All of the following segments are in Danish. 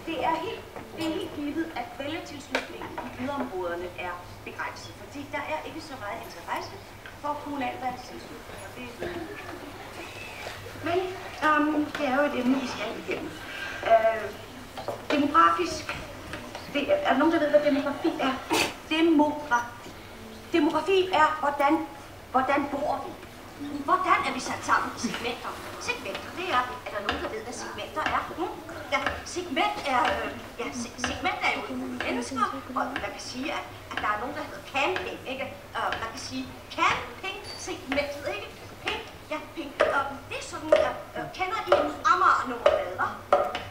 Det er helt givet, at vælgertilslutningen i yderområderne er begrænset, fordi der er ikke så meget interesse for kommunalvalgstilslutning. Men det er jo et emne, vi skal igennem. Demografisk. Er der nogen, der ved, hvad demografi er? Demografi er, hvordan bor vi? Hvordan er vi sat sammen i segmenter? Segmenter, det er der nogen, der ved, hvad segmenter er? Ja, segment er jo mennesker, og man kan sige, at der er nogen, der hedder camping, ikke? Man kan sige camping-segmentet, ikke? Pink, ja, pink. Det er sådan, kender I en Amager-nummerblad, hva'?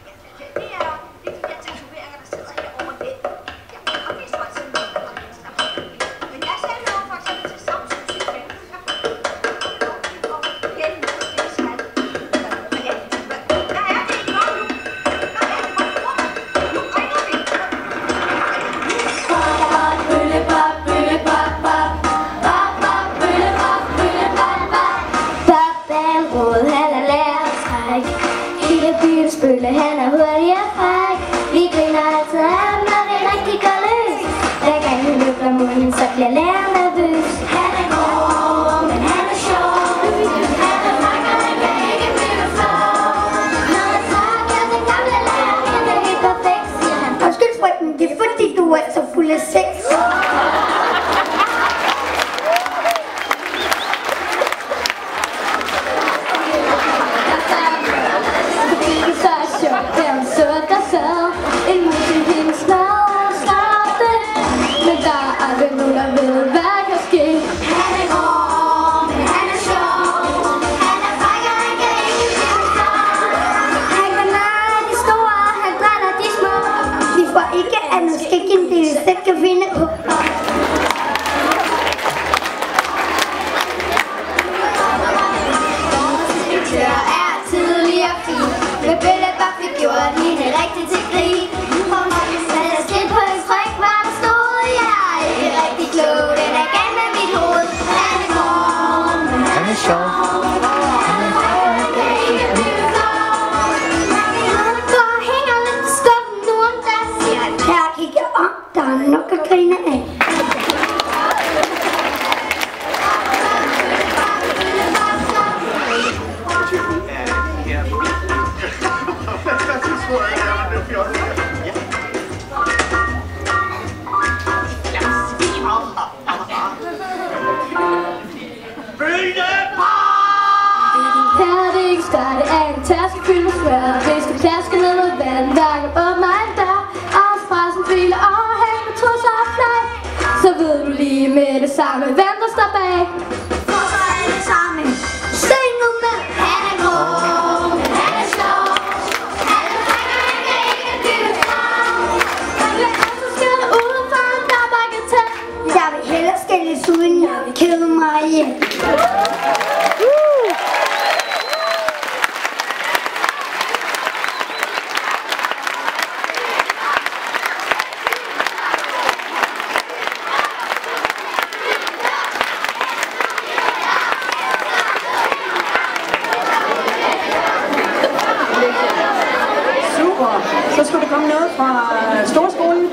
Ja, det er de der tatoveringer, der sidder her over lænden. Ja, og det er så sådan noget, der har venstre. Men jeg selv laver for eksempel til samsynssegmentet. Bølle, han er hurtig og fræk. Vi griner altid af ham, når vi rigtig går løs. Hver gang vi løfter munden, så bliver læreren nervøs. Han er god, men han er sjov. Han er fræk, og han kan ikke blive flov. Han er fræk, og den gamle lærer, han er helt perfekt, siger han. Undskyld frygten, det er fordi du er så fuld af sex. Kan vinde op. Direktør er tidlig og fin. Med Bølle bare fik gjort hende rigtig til grin. Hun havde skridt på en tryk, hvor der stod jeg er ikke rigtig klog. Den er gal med mit hoved. Han er god, men han er sjov. Han kan ikke blive flov. Han går og hænger lidt på skuffen nu om dagen, siger han. Her kigger om. Der er nok at grine af. Her er det ikke startet af en taske fyldt med smør. Det skal plaske ned med vand, der kan åbne en dør. Afspressen filer overhæng med trusser og flag. Så ved du lige med det samme, hvem der står bag. For så er det samme. Sing nu med. Han er god, men han er sjov. Han er fræk, og han kan ikke blive flov. Han bliver altid skældet udenfor en dørbakketæt. Jeg vil hellere skældes uden, jeg vil kede mig hjem. Så skulle der komme noget fra Storskolen.